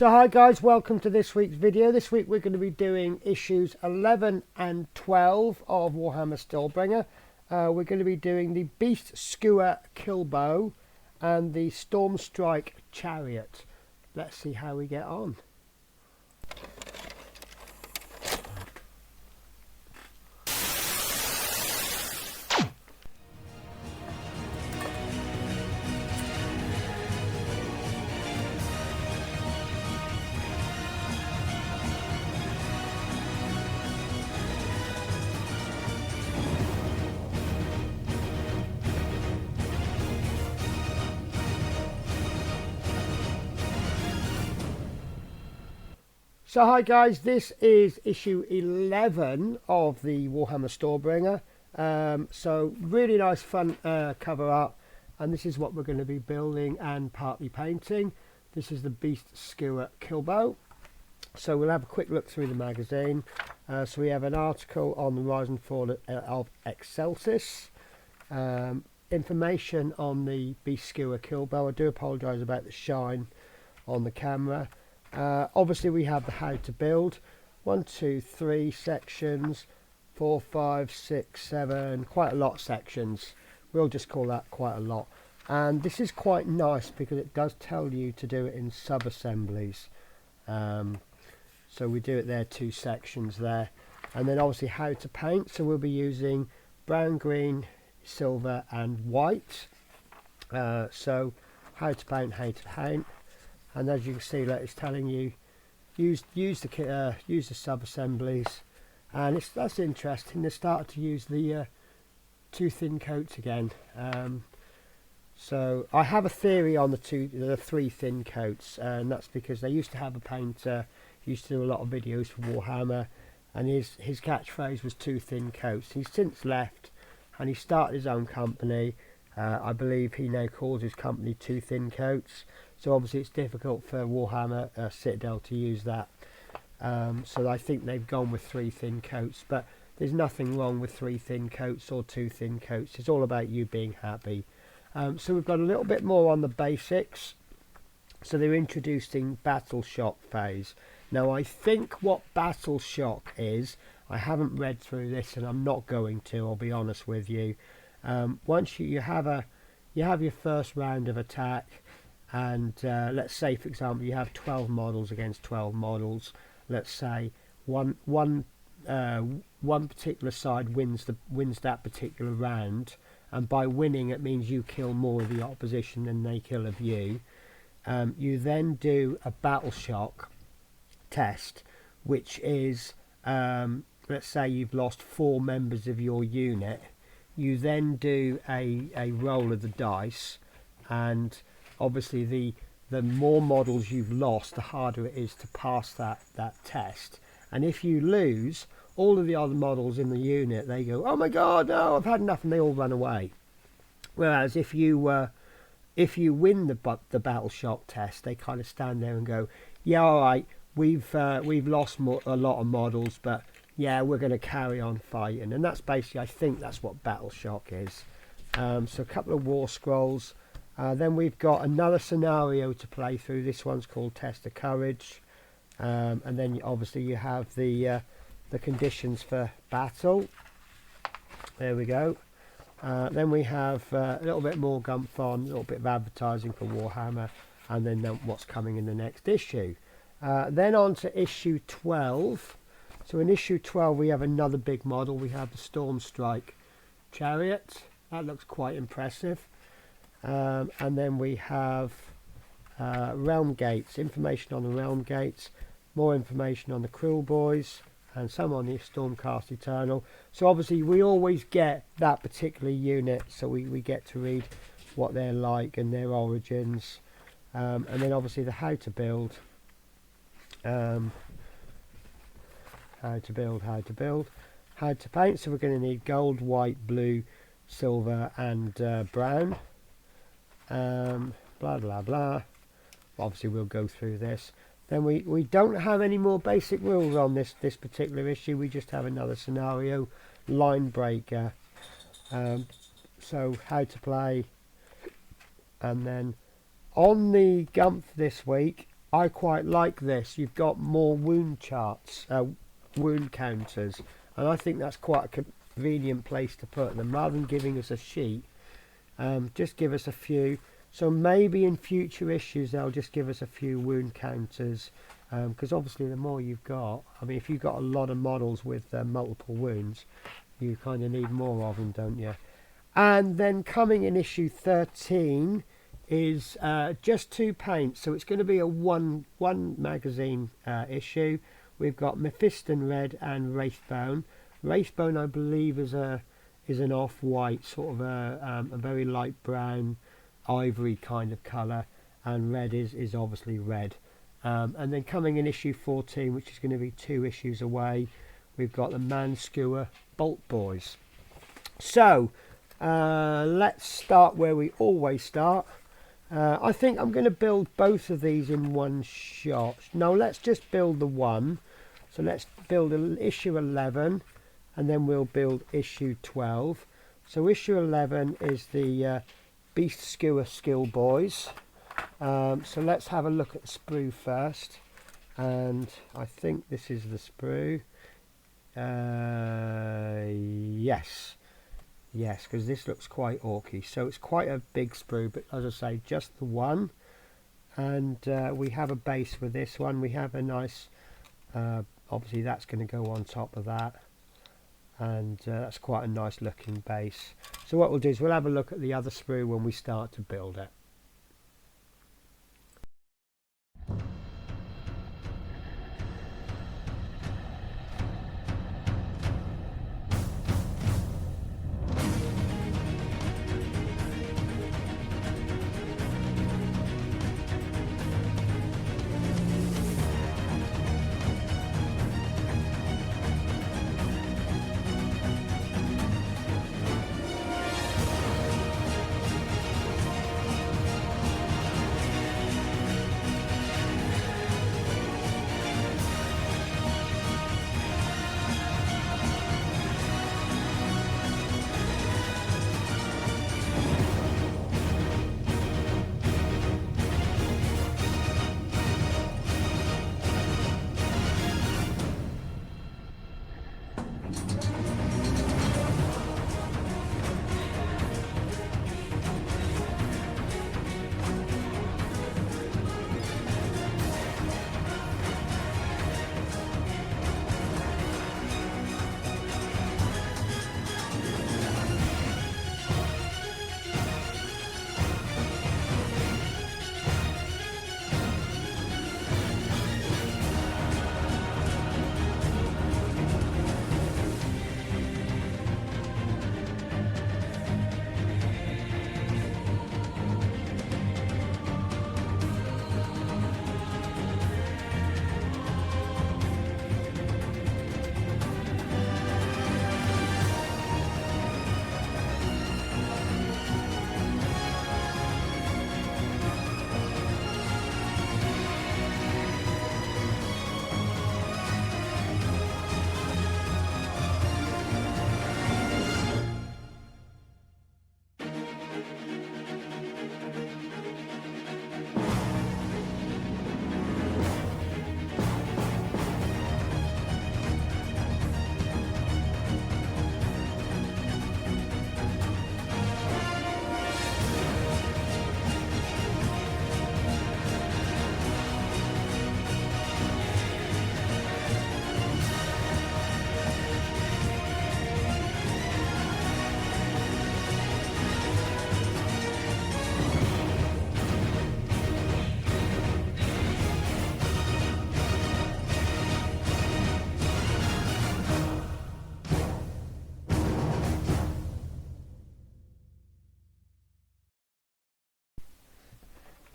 So hi guys, welcome to this week's video. This week we're going to be doing issues 11 and 12 of Warhammer Stormbringer. We're going to be doing the Beast Skewer Killbow and the Stormstrike Chariot. Let's see how we get on. So hi guys, this is issue 11 of the Warhammer Stormbringer. So really nice fun cover art, and this is what we're going to be building and partly painting. This is the Beast Skewer Killbow. So we'll have a quick look through the magazine. So we have an article on the rise and fall of Excelsis. Information on the Beast Skewer Killbow. I do apologise about the shine on the camera. Obviously we have the how to build, 1, 2, 3 sections, 4, 5, 6, 7, quite a lot of sections. We'll just call that quite a lot. And this is quite nice because it does tell you to do it in sub-assemblies. So we do it there, 2 sections there. And then obviously how to paint, so we'll be using brown, green, silver and white. So how to paint. And as you can see, like, it's telling you use the sub assemblies, and that's interesting. They started to use the 2 thin coats again. So I have a theory on the 3 thin coats, and that's because they used to have a painter who used to do a lot of videos for Warhammer, and his catchphrase was 2 thin coats. He's since left, and he started his own company. I believe he now calls his company 2 thin coats. So obviously it's difficult for Warhammer Citadel to use that. So I think they've gone with 3 thin coats, but there's nothing wrong with 3 thin coats or 2 thin coats. It's all about you being happy. So we've got a little bit more on the basics. So they're introducing Battle Shock phase. Now I think what Battle Shock is, I haven't read through this and I'm not going to, I'll be honest with you. Once you have your first round of attack, and let's say for example you have 12 models against 12 models. Let's say one particular side wins that particular round, and by winning it means you kill more of the opposition than they kill of you. You then do a battle shock test, which is let's say you've lost 4 members of your unit. You then do a roll of the dice, and obviously the more models you've lost, the harder it is to pass that test. And if you lose, all of the other models in the unit, they go, oh my god, no, I've had enough, and they all run away. Whereas if you win the battle shock test, they kind of stand there and go, yeah, all right, we've lost a lot of models, but yeah, we're going to carry on fighting. And that's basically, I think that's what battle shock is. So a couple of war scrolls. Then we've got another scenario to play through. This one's called Test of Courage, and then obviously you have the conditions for battle. There we go. Then we have a little bit more gun fun, a little bit of advertising for Warhammer, and then what's coming in the next issue. Then on to issue 12. So in issue 12 we have another big model. We have the Stormstrike Chariot. That looks quite impressive. And then we have realm gates, information on the realm gates, more information on the Krill boys, and some on the Stormcast Eternal. So obviously we always get that particular unit, so we get to read what they're like and their origins, and then obviously the how to build, how to paint. So we're going to need gold, white, blue, silver and brown. Blah blah blah. Obviously we'll go through this. Then we don't have any more basic rules on this particular issue. We just have another scenario, line breaker. So how to play, and then on the Gumph this week I quite like this. You've got more wound charts, wound counters, and I think that's quite a convenient place to put them. Rather than giving us a sheet, just give us a few. So maybe in future issues they'll just give us a few wound counters, because obviously the more you've got, I mean, if you've got a lot of models with multiple wounds, you kind of need more of them, don't you? And then coming in issue 13 is just 2 paints, so it's going to be a one magazine issue. We've got Mephiston Red and Wraithbone. Wraithbone, I believe, is an off-white, sort of a very light brown, ivory kind of colour, and red is obviously red. And then coming in issue 14, which is going to be 2 issues away, we've got the Skewer Bolt Boys. So let's start where we always start. I think I'm going to build both of these in one shot. No, let's just build the one. So let's build issue 11, and then we'll build issue 12. So issue 11 is the Beast Skewer Skill Boys. So let's have a look at the sprue first, and I think this is the sprue. Yes, because this looks quite orky, so it's quite a big sprue, but as I say, just the one. And we have a base for this one. We have a nice, obviously that's going to go on top of that, and that's quite a nice looking base. So what we'll do is we'll have a look at the other sprue when we start to build it.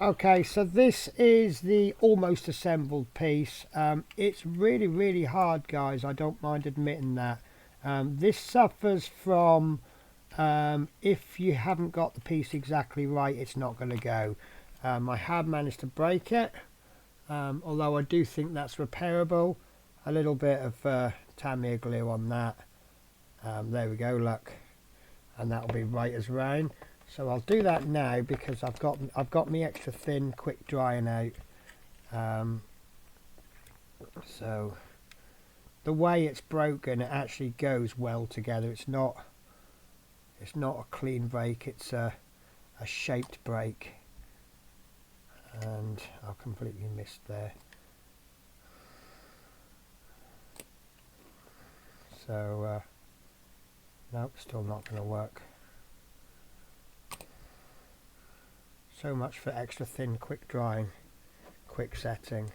Okay, so this is the almost assembled piece. It's really hard, guys, I don't mind admitting that. This suffers from, if you haven't got the piece exactly right, it's not going to go. I have managed to break it, although I do think that's repairable. A little bit of Tamiya glue on that. There we go, look, and that'll be right as rain. So I'll do that now because I've got me extra thin quick drying out So the way it's broken, it actually goes well together. It's not a clean break, it's a shaped break. And I've completely missed there. So nope, still not going to work. So much for extra thin, quick drying, quick setting.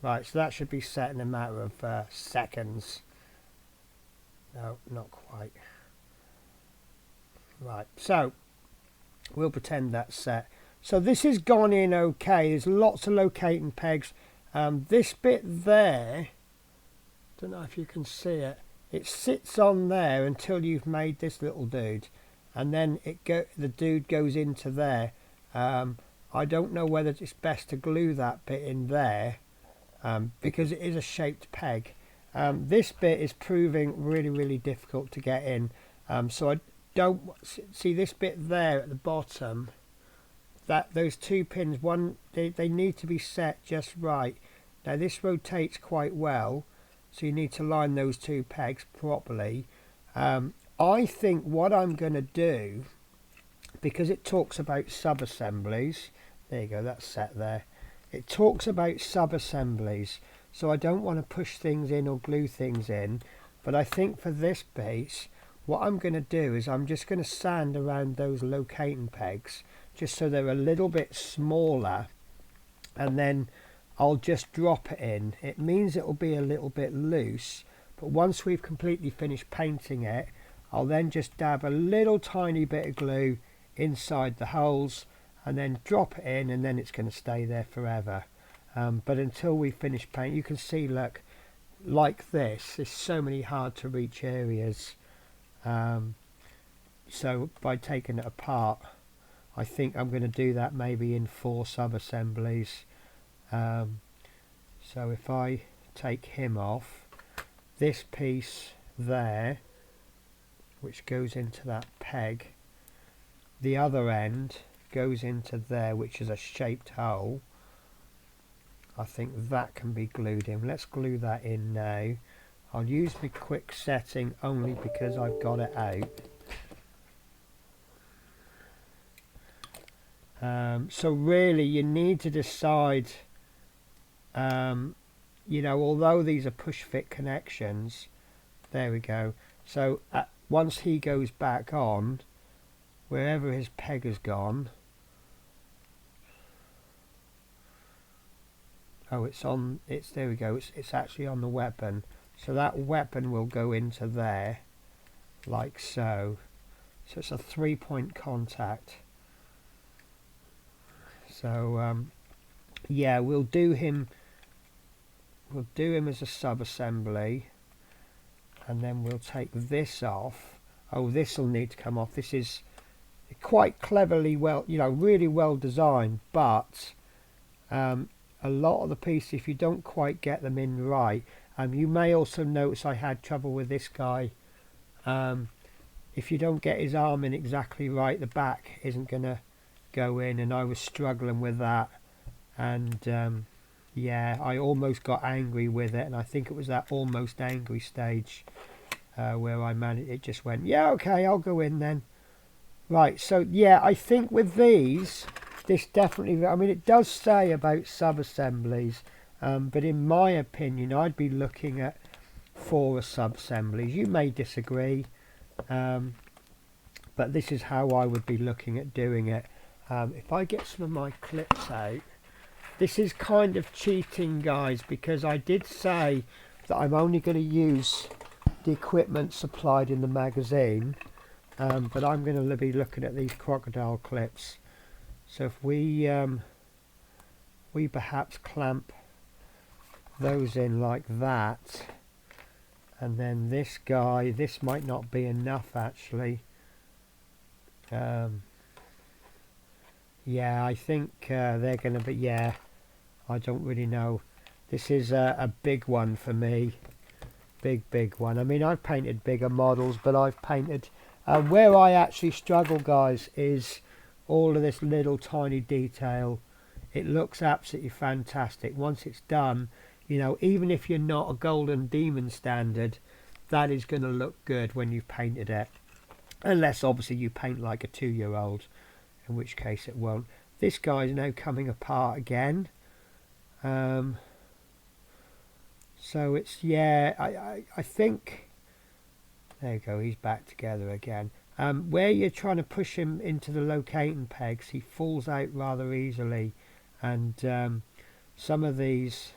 Right, so that should be set in a matter of seconds. No, not quite. Right, so we'll pretend that's set. So this has gone in okay. There's lots of locating pegs. This bit there, don't know if you can see it. It sits on there until you've made this little dude, and then the dude goes into there. I don't know whether it's best to glue that bit in there because it is a shaped peg. This bit is proving really difficult to get in. So I don't see this bit there at the bottom. Those two pins, they need to be set just right. Now this rotates quite well, so you need to line those two pegs properly. I think what I'm going to do, because it talks about sub-assemblies, there you go, that's set there. It talks about sub-assemblies, so I don't want to push things in or glue things in, but I think for this base, what I'm going to do is I'm just going to sand around those locating pegs, just so they're a little bit smaller, and then I'll just drop it in. It means it'll be a little bit loose, but once we've completely finished painting it, I'll then just dab a little tiny bit of glue inside the holes and then drop it in, and then it's going to stay there forever. But until we finish paint, you can see, look, like this, there's so many hard to reach areas. So by taking it apart, I think I'm going to do that maybe in 4 sub-assemblies. So if I take him off, this piece there, which goes into that peg, the other end goes into there, which is a shaped hole. I think that can be glued in. Let's glue that in now. I'll use my quick setting only because I've got it out. So really you need to decide, you know, although these are push fit connections, there we go. So once he goes back on, wherever his peg has gone, oh, it's on, there we go, it's actually on the weapon. So that weapon will go into there, like so. So it's a 3-point contact. So yeah, we'll do him as a sub-assembly, and then we'll take this off. Oh, this will need to come off. This is quite cleverly, well, you know, really well designed, but a lot of the pieces, if you don't quite get them in right, you may also notice I had trouble with this guy. If you don't get his arm in exactly right, the back isn't going to go in, and I was struggling with that, and yeah, I almost got angry with it, and I think it was that almost angry stage where I managed, it just went, yeah, okay, I'll go in then. Right, so yeah, I think with these, this definitely, I mean, it does say about sub-assemblies, but in my opinion, I'd be looking at 4 sub-assemblies. You may disagree, but this is how I would be looking at doing it. If I get some of my clips out, this is kind of cheating, guys, because I did say that I'm only going to use the equipment supplied in the magazine, but I'm going to be looking at these crocodile clips. So if we perhaps clamp those in like that, and then this guy, this might not be enough actually. Yeah, I think they're going to be, yeah, I don't really know. This is a big one for me. Big one. I mean, I've painted bigger models, but I've painted... where I actually struggle, guys, is all of this little tiny detail It looks absolutely fantastic. Once it's done, you know, even if you're not a golden demon standard, that is going to look good when you've painted it. Unless obviously you paint like a 2-year-old, in which case it won't. This guy's now coming apart again. So it's, yeah, I think, there you go, he's back together again. Where you're trying to push him into the locating pegs, he falls out rather easily. And some of these,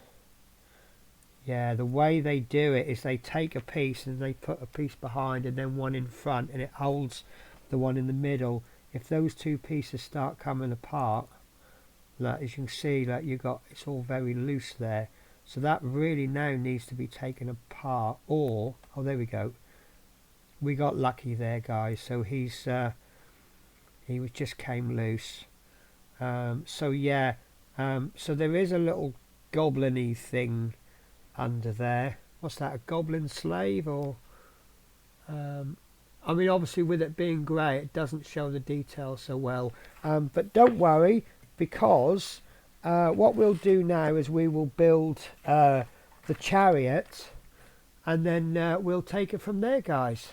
yeah, the way they do it is they take a piece and they put a piece behind and then one in front, and it holds the one in the middle. If those two pieces start coming apart, like, as you can see, like, you got, it's all very loose there. So that really now needs to be taken apart. Or, oh, there we go. We got lucky there, guys. So he's he was just came loose. So yeah, so there is a little goblin-y thing under there. What's that, a goblin slave? Or I mean, obviously with it being grey, it doesn't show the detail so well, but don't worry, because what we'll do now is we will build the chariot, and then we'll take it from there, guys.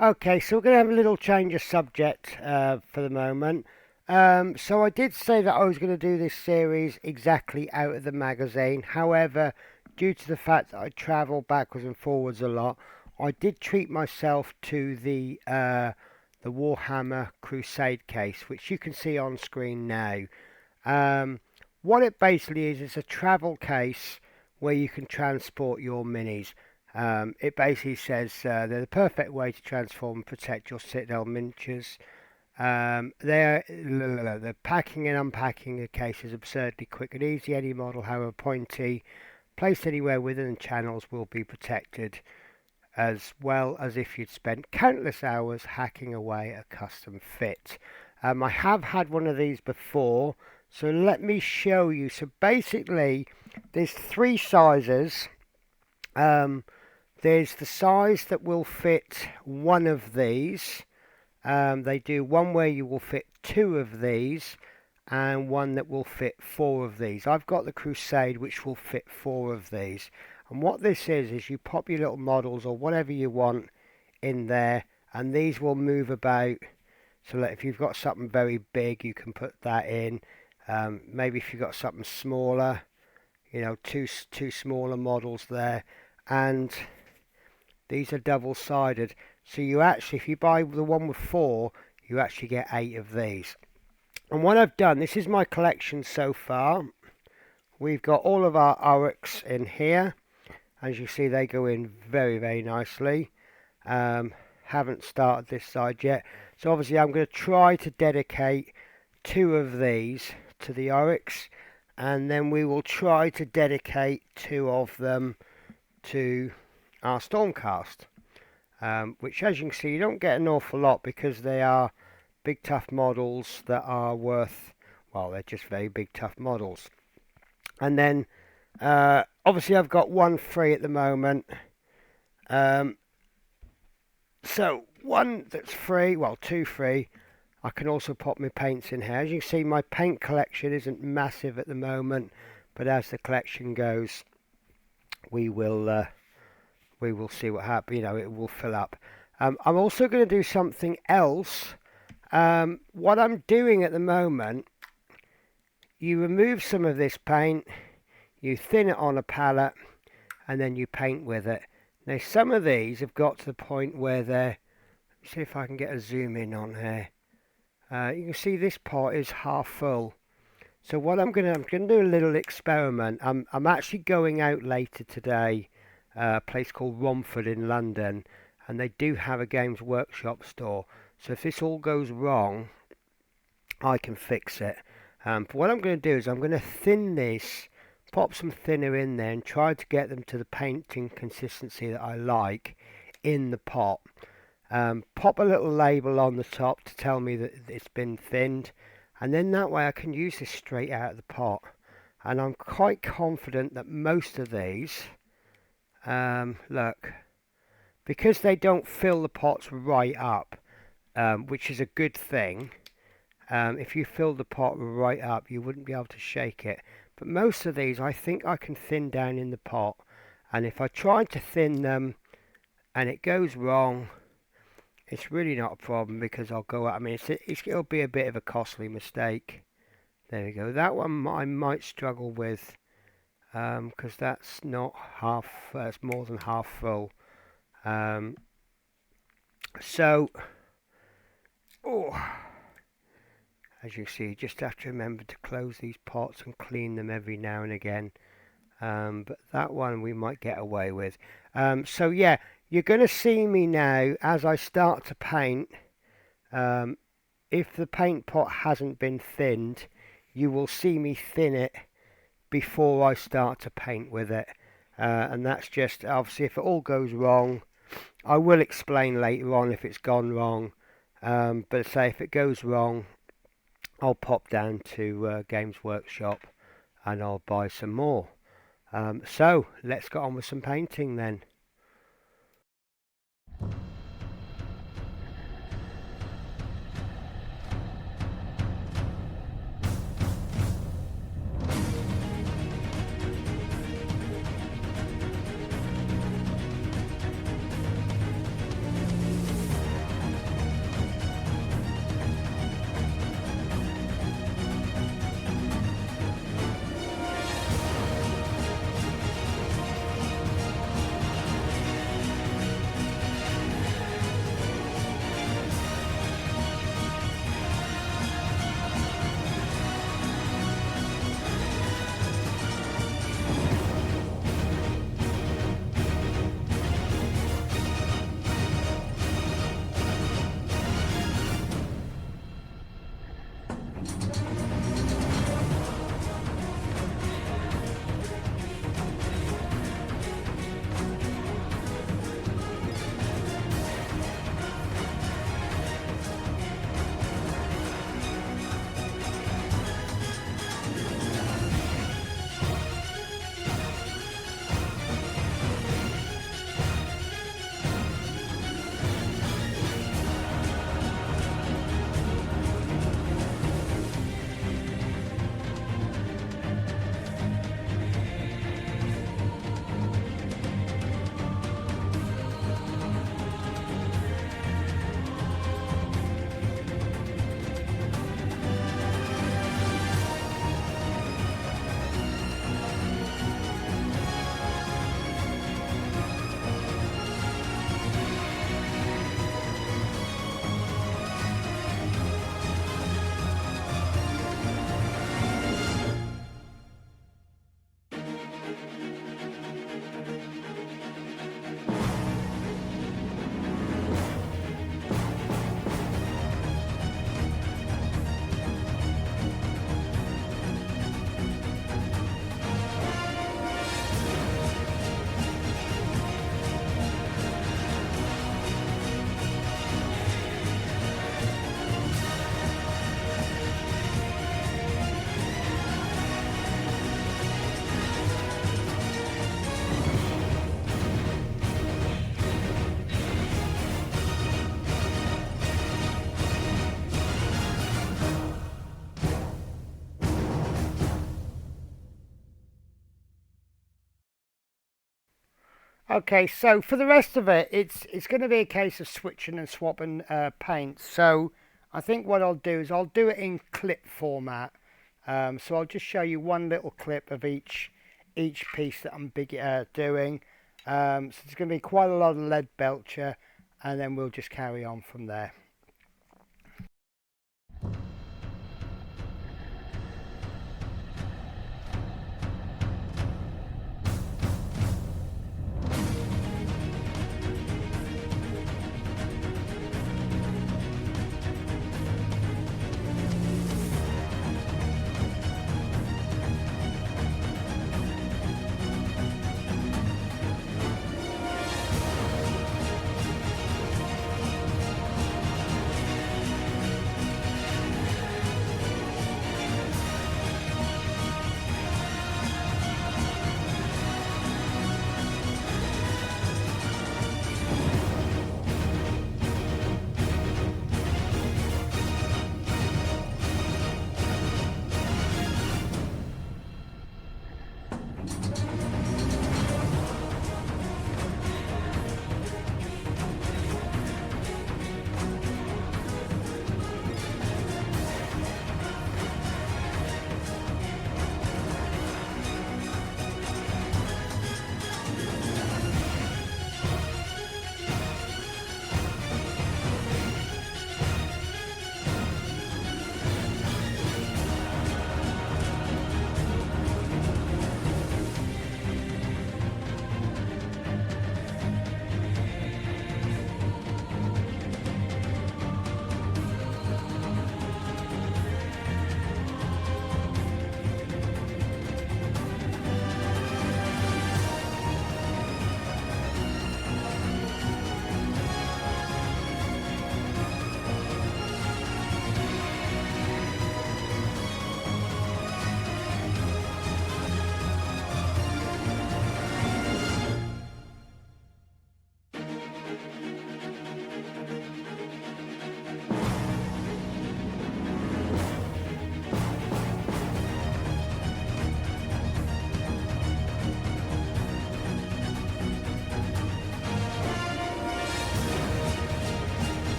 Okay, so we're going to have a little change of subject for the moment. So I did say that I was going to do this series exactly out of the magazine. However, due to the fact that I travel backwards and forwards a lot, I did treat myself to the Warhammer Crusade case, which you can see on screen now. What it basically is, it's a travel case where you can transport your minis. It basically says they're the perfect way to transform and protect your Citadel miniatures. The packing and unpacking the case is absurdly quick and easy. Any model, however pointy, placed anywhere within the channels will be protected, as well as if you'd spent countless hours hacking away a custom fit. I have had one of these before, So let me show you. So basically, there's 3 sizes. There's the size that will fit one of these. They do one where you will fit 2 of these, and one that will fit 4 of these. I've got the Crusade, which will fit 4 of these. And what this is you pop your little models or whatever you want in there, and these will move about. So that if you've got something very big, you can put that in. Maybe if you've got something smaller, you know, two smaller models there. And these are double-sided. So you actually, if you buy the one with 4, you actually get 8 of these. And what I've done, this is my collection so far. We've got all of our Oryx in here. As you see, they go in very, very nicely. Haven't started this side yet. So obviously I'm going to try to dedicate 2 of these to the Oryx. And then we will try to dedicate 2 of them to our Stormcast. Which, as you can see, you don't get an awful lot because they are big tough models that are worth, well, they're just very big tough models. And then obviously I've got 1 free at the moment. So 1 that's free, well, 2 free. I can also pop my paints in here. As you can see, my paint collection isn't massive at the moment, but as the collection goes, we will see what happens. You know, it will fill up. I'm also going to do something else. What I'm doing at the moment, you remove some of this paint, you thin it on a palette, and then you paint with it. Now some of these have got to the point where they're, see if I can get a zoom in on here. You can see this part is half full. So what I'm gonna do a little experiment. I'm actually going out later today, a place called Romford in London, and they do have a Games Workshop store. So if this all goes wrong, I can fix it. But what I'm going to do is I'm going to thin this, pop some thinner in there, and try to get them to the painting consistency that I like in the pot. Pop a little label on the top to tell me that it's been thinned, and then that way I can use this straight out of the pot. And I'm quite confident that most of these, look, because they don't fill the pots right up, which is a good thing. If you fill the pot right up, you wouldn't be able to shake it. But most of these, I think I can thin down in the pot. And if I try to thin them and it goes wrong, it's really not a problem because I'll go out. I mean, it'll be a bit of a costly mistake. There we go. That one I might struggle with because that's not half. It's more than half full. So, as you see, you just have to remember to close these pots and clean them every now and again. But that one we might get away with. So yeah, you're going to see me now as I start to paint. If the paint pot hasn't been thinned, you will see me thin it before I start to paint with it. And that's just, obviously, if it all goes wrong, I will explain later on if it's gone wrong. But say if it goes wrong, I'll pop down to Games Workshop and I'll buy some more. So let's get on with some painting then. Okay, so for the rest of it, it's going to be a case of switching and swapping paints. So I think what I'll do is I'll do it in clip format. So I'll just show you one little clip of each piece that I'm doing. So there's going to be quite a lot of lead belcher, and then we'll just carry on from there.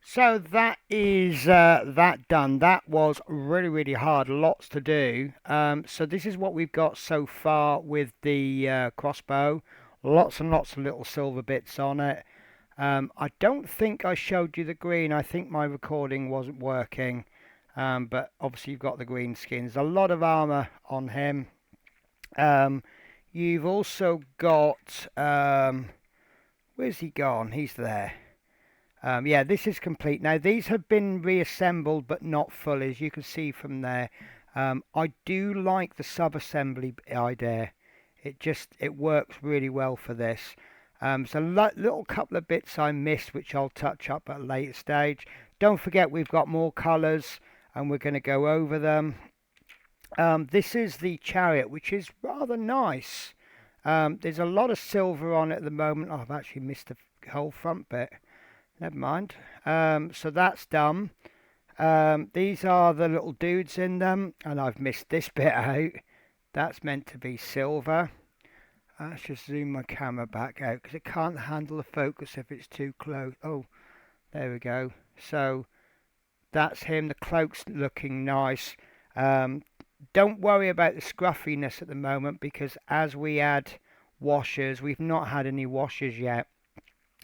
So that is that done. That was really, really hard. Lots to do. So this is what we've got so far with the crossbow. Lots and lots of little silver bits on it. I don't think I showed you the green. I think my recording wasn't working. But obviously you've got the green skins. A lot of armor on him. Um, you've also got where's he gone? He's there. Yeah, this is complete. Now, these have been reassembled, but not fully, as you can see from there. I do like the sub-assembly idea. It works really well for this. So little couple of bits I missed, which I'll touch up at a later stage. Don't forget we've got more colours, and we're going to go over them. This is the Chariot, which is rather nice. There's a lot of silver on it at the moment. Oh, I've actually missed the whole front bit. Never mind. So that's done. These are the little dudes in them, and I've missed this bit out. That's meant to be silver. Let's just zoom my camera back out because it can't handle the focus if it's too close. Oh, there we go. So that's him. The cloak's looking nice. Don't worry about the scruffiness at the moment because as we add washers, we've not had any washers yet.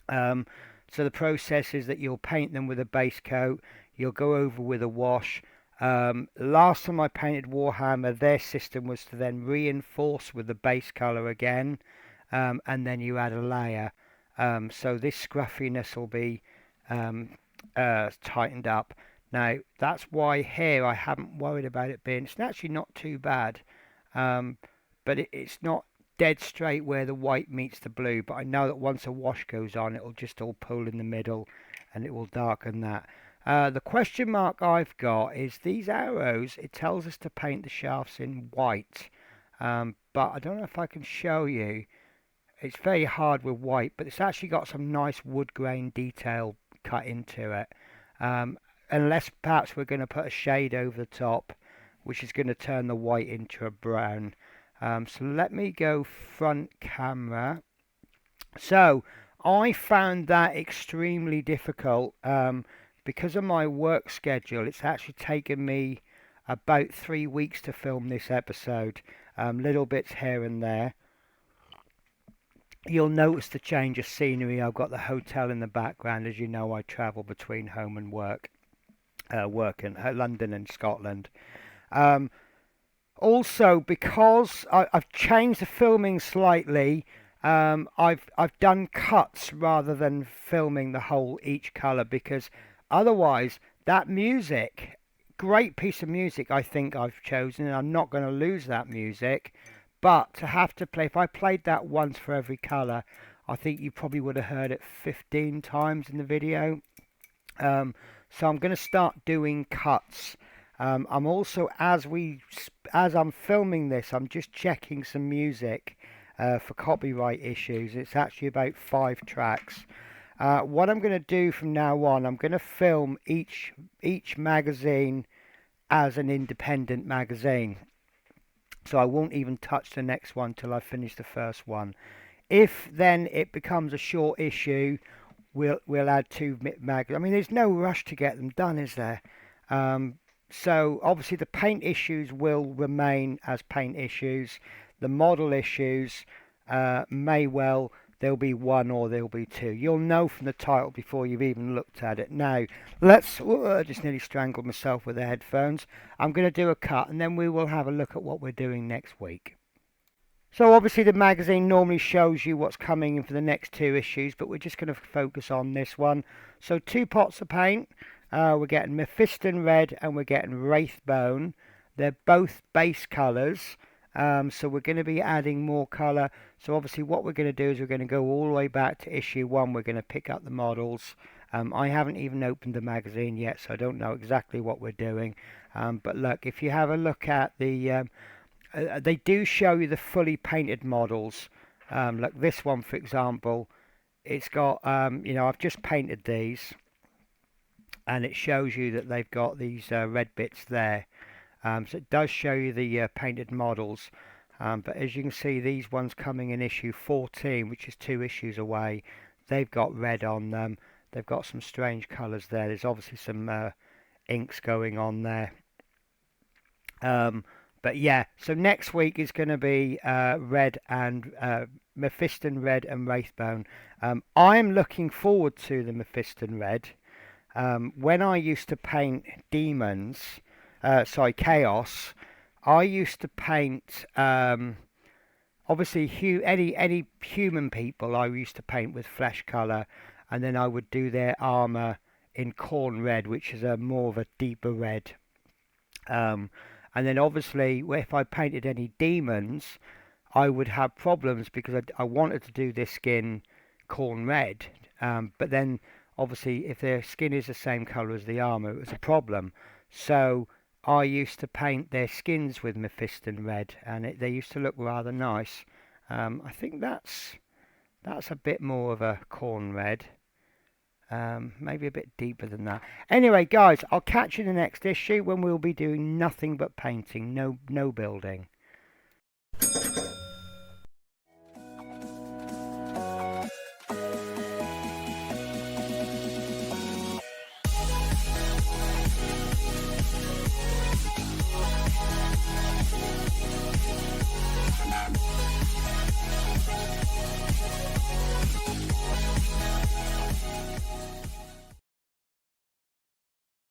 So the process is that you'll paint them with a base coat, you'll go over with a wash. Last time I painted Warhammer, their system was to then reinforce with the base colour again, and then you add a layer. So this scruffiness will be tightened up. Now, that's why here I haven't worried about it being, it's actually not too bad, but it's not dead straight where the white meets the blue, but I know that once a wash goes on it'll just all pull in the middle and it will darken that. The question mark I've got is these arrows, it tells us to paint the shafts in white, but I don't know if I can show you. It's very hard with white, but it's actually got some nice wood grain detail cut into it, unless perhaps we're going to put a shade over the top which is going to turn the white into a brown. So let me go front camera. So I found that extremely difficult because of my work schedule. It's actually taken me about 3 weeks to film this episode. Little bits here and there. You'll notice the change of scenery. I've got the hotel in the background. As you know, I travel between home and work in London and Scotland. Also, because I've changed the filming slightly, I've done cuts rather than filming the whole each colour, because otherwise that music, great piece of music I think I've chosen, and I'm not going to lose that music, but to have to play, if I played that once for every colour, I think you probably would have heard it 15 times in the video. So I'm going to start doing cuts. I'm also, as I'm filming this, I'm just checking some music for copyright issues. It's actually about 5 tracks. What I'm going to do from now on, I'm going to film each magazine as an independent magazine. So I won't even touch the next one till I finish the first one. If then it becomes a short issue, we'll add 2 magazines. I mean, there's no rush to get them done, is there? So obviously the paint issues will remain as paint issues. The model issues may well, there'll be 1 or there'll be 2. You'll know from the title before you've even looked at it. Now, I just nearly strangled myself with the headphones. I'm going to do a cut and then we will have a look at what we're doing next week. So obviously the magazine normally shows you what's coming in for the next 2 issues, but we're just going to focus on this one. So 2 pots of paint. We're getting Mephiston Red and we're getting Wraithbone. They're both base colours, so we're going to be adding more colour. So obviously what we're going to do is we're going to go all the way back to issue 1. We're going to pick up the models. I haven't even opened the magazine yet, so I don't know exactly what we're doing. But look, if you have a look at the... they do show you the fully painted models. Like this one, for example, it's got, I've just painted these. And it shows you that they've got these red bits there. So it does show you the painted models. But as you can see, these ones coming in issue 14, which is 2 issues away, they've got red on them. they've got some strange colours there. There's obviously some inks going on there. But yeah, so next week is going to be Red and Mephiston Red and Wraithbone. I'm looking forward to the Mephiston Red. When I used to paint demons, Chaos, I used to paint obviously any human people I used to paint with flesh colour, and then I would do their armour in corn red, which is more of a deeper red. And then obviously if I painted any demons, I would have problems because I wanted to do their skin corn red. But then obviously if their skin is the same colour as the armour, it was a problem. So I used to paint their skins with Mephiston red, and they used to look rather nice. I think that's a bit more of a corn red. Maybe a bit deeper than that. Anyway, guys, I'll catch you in the next issue when we'll be doing nothing but painting, no building.